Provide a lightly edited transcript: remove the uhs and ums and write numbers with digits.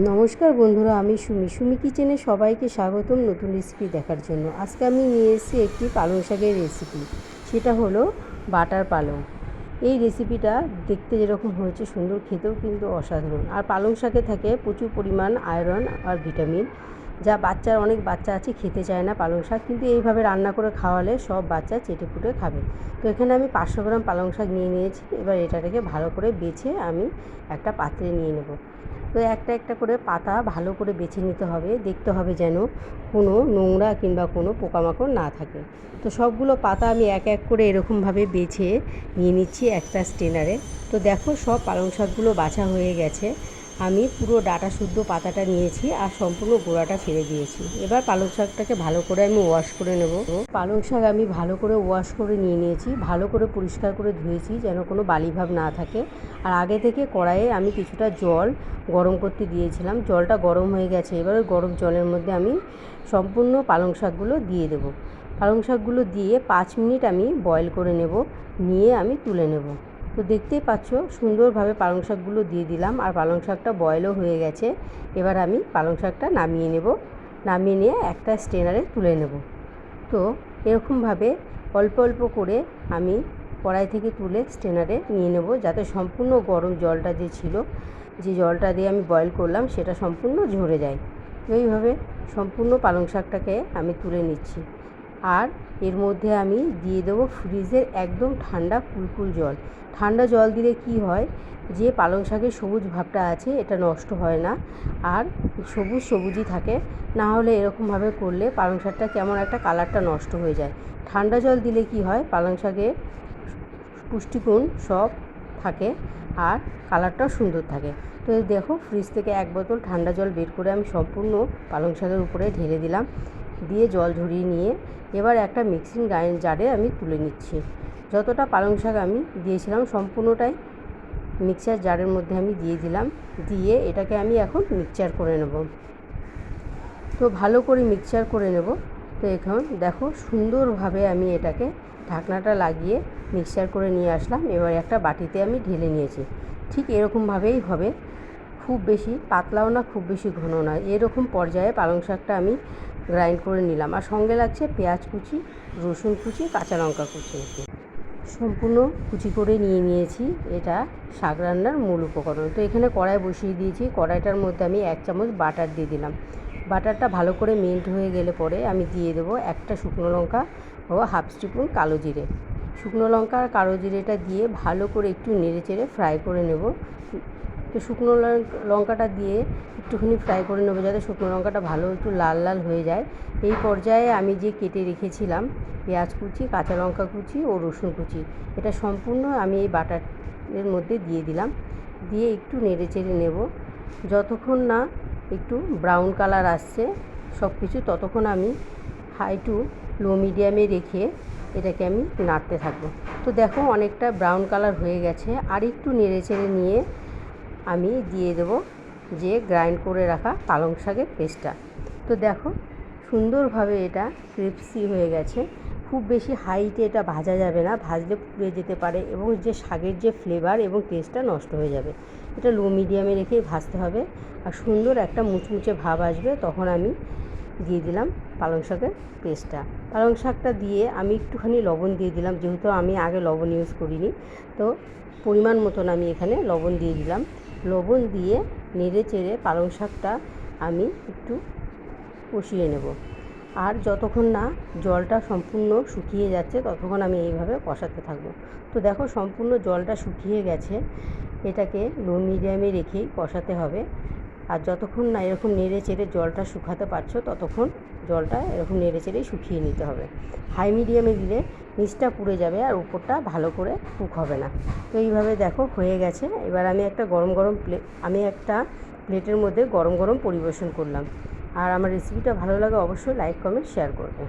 নমস্কার বন্ধুরা, আমি সুমি কিচেনে সবাইকে স্বাগতম নতুন রেসিপি দেখার জন্য। আজকে আমি নিয়ে এসেছি একটি পালং শাকের রেসিপি, সেটা হলো বাটার পালং। এই রেসিপিটা দেখতে যেরকম হয়েছে সুন্দর, খেতেও কিন্তু অসাধারণ। আর পালং শাকে থাকে প্রচুর পরিমাণ আয়রন আর ভিটামিন, যা অনেক বাচ্চা আছে খেতে চায় না পালং শাক, কিন্তু এইভাবে রান্না করে খাওয়ালে সব বাচ্চা চেটেপুটে খাবে। তো এখানে আমি 500 গ্রাম পালং শাক নিয়েছি। এবার এটাকে ভালো করে বেছে আমি একটা পাত্রে নিয়ে নেব। তো একটা একটা করে পাতা ভালো করে বেছে নিতে হবে, দেখতে হবে যেন কোনো নোংরা কিংবা কোনো পোকামাকড় না থাকে। তো সবগুলো পাতা আমি এক এক করে এরকমভাবে বেছে নিয়ে নিচ্ছি একটা স্ট্রেনারে। তো দেখো, সব পালং শাকগুলো বাছা হয়ে গেছে। আমি পুরো ডাঁটা শুদ্ধ পাতাটা নিয়েছি আর সম্পূর্ণ গোড়াটা ছেড়ে দিয়েছি। এবার পালং শাকটাকে ভালো করে আমি ওয়াশ করে নেব। পালং শাক আমি ভালো করে ওয়াশ করে নিয়েছি, ভালো করে পরিষ্কার করে ধুয়েছি যেন কোনো বালিভাব না থাকে। আর আগে থেকে কড়াইয়ে আমি কিছুটা জল গরম করতে দিয়েছিলাম, জলটা গরম হয়ে গেছে। এবার ওই গরম জলের মধ্যে আমি সম্পূর্ণ পালং শাকগুলো দিয়ে দেবো। পালং শাকগুলো দিয়ে 5 মিনিট আমি বয়েল করে নেব, নিয়ে আমি তুলে নেব। তো দেখতেই পাচ্ছ সুন্দরভাবে পালং শাকগুলো দিয়ে দিলাম আর পালং শাকটা বয়েলও হয়ে গেছে। এবার আমি পালং শাকটা নামিয়ে নেব, নামিয়ে নিয়ে একটা স্ট্রেনারে তুলে নেব। তো এরকমভাবে অল্প অল্প করে আমি কড়াই থেকে তুলে স্ট্রেনারে নিয়ে নেব, যাতে সম্পূর্ণ গরম জলটা যে জলটা দিয়ে আমি বয়েল করলাম সেটা সম্পূর্ণ ঝরে যায়। এইভাবে সম্পূর্ণ পালং শাকটাকে আমি তুলে নিচ্ছি। আর এর মধ্যে আমি দিয়ে দেবো ফ্রিজের একদম ঠান্ডা কুলকুল জল। ঠান্ডা জল দিলে কি হয়, যে পালং শাকের সবুজ ভাবটা আছে এটা নষ্ট হয় না, আর সবুজই থাকে। না হলে এরকমভাবে করলে পালং শাকটা কেমন একটা কালারটা নষ্ট হয়ে যায়। ঠান্ডা জল দিলে কি হয়, পালং শাকের পুষ্টিগুণ সব থাকে আর কালারটাও সুন্দর থাকে। তো দেখো, ফ্রিজ থেকে 1 বোতল ঠান্ডা জল বের করে আমি সম্পূর্ণ পালং শাকের উপরে ঢেলে দিলাম, দিয়ে জল ঝরিয়ে নিয়ে এবার একটা মিক্সিং জারে আমি তুলে নিচ্ছি। যতটা পালং শাক আমি দিয়েছিলাম সম্পূর্ণটাই মিক্সার জারের মধ্যে আমি দিয়ে দিলাম, দিয়ে এটাকে আমি এখন মিক্সচার করে নেব। তো ভালো করে মিক্সচার করে নেব। তো এখন দেখো সুন্দরভাবে আমি এটাকে ঢাকনাটা লাগিয়ে মিক্সচার করে নিয়ে আসলাম। এবার একটা বাটিতে আমি ঢেলে নিয়েছি। ঠিক এরকমভাবেই হবে, খুব বেশি পাতলাও না, খুব বেশি ঘন না। এরকম পর্যায়ে পালং শাকটা আমি গ্রাইন্ড করে নিলাম। আর সঙ্গে লাগছে পেঁয়াজ কুচি, রসুন কুচি, কাঁচা লঙ্কা কুচি, সম্পূর্ণ কুচি করে নিয়েছি। এটা শাক রান্নার মূল উপকরণ। তো এখানে কড়াই বসিয়ে দিয়েছি, কড়াইটার মধ্যে আমি 1 চামচ বাটার দিয়ে দিলাম। বাটারটা ভালো করে মেল্ট হয়ে গেলে পরে আমি দিয়ে দেবো একটা শুকনো লঙ্কা ও হাফ স্পুন কালো জিরে। শুকনো লঙ্কা আর কালো জিরেটা দিয়ে ভালো করে একটু নেড়েচেড়ে ফ্রাই করে নেব। তো শুকনো লঙ্কাটা দিয়ে একটুখানি ফ্রাই করে নেবো, যাতে শুকনো লঙ্কাটা ভালো একটু লাল লাল হয়ে যায়। এই পর্যায়ে আমি যে কেটে রেখেছিলাম পেঁয়াজ কুচি, কাঁচা লঙ্কা কুচি ও রসুন কুচি, এটা সম্পূর্ণ আমি এই বাটারের মধ্যে দিয়ে দিলাম, দিয়ে একটু নেড়েচেড়ে নেব। যতক্ষণ না একটু ব্রাউন কালার আসছে সব কিছু, ততক্ষণ আমি হাই টু লো মিডিয়ামে রেখে এটাকে আমি নাড়তে থাকবো। তো দেখো অনেকটা ব্রাউন কালার হয়ে গেছে। আর একটু নেড়েচেড়ে নিয়ে আমি দিয়ে দেবো যে গ্রাইন্ড করে রাখা পালং শাকের পেস্টটা। তো দেখো সুন্দরভাবে এটা ক্রিস্পি হয়ে গেছে। খুব বেশি হাইতে এটা ভাজা যাবে না, ভাজলে পুড়ে যেতে পারে এবং যে শাকের যে ফ্লেভার এবং টেস্টটা নষ্ট হয়ে যাবে। এটা লো মিডিয়ামে রেখেই ভাজতে হবে। আর সুন্দর একটা মুচমুচে ভাব আসবে, তখন আমি দিয়ে দিলাম পালং শাকের পেস্টটা। পালং শাকটা দিয়ে আমি একটুখানি লবণ দিয়ে দিলাম, যেহেতু আমি আগে লবণ ইউজ করিনি। তো পরিমাণ মতন আমি এখানে লবণ দিয়ে দিলাম। লবণ দিয়ে নেড়ে চেড়ে পালং শাকটা আমি একটু কষিয়ে নেব। আর যতক্ষণ না জলটা সম্পূর্ণ শুকিয়ে যাচ্ছে ততক্ষণ আমি এইভাবে কষাতে থাকবো। তো দেখো সম্পূর্ণ জলটা শুকিয়ে গেছে, এটাকে লো মিডিয়ামে রেখেই কষাতে হবে। আর যতক্ষণ না এরকম নেড়ে চেড়ে জলটা শুকাতে পারছো ততক্ষণ জলটা এরকম নেড়ে চেড়েই শুকিয়ে নিতে হবে। হাই মিডিয়ামে দিলে নিচটা পুড়ে যাবে আর উপরটা ভালো করে কুক হবে না। তো এইভাবে দেখো হয়ে গেছে। এবার আমি একটা প্লেটের মধ্যে গরম গরম পরিবেশন করলাম। আর আমার রেসিপিটা ভালো লাগে অবশ্যই লাইক কমেন্ট শেয়ার করবে।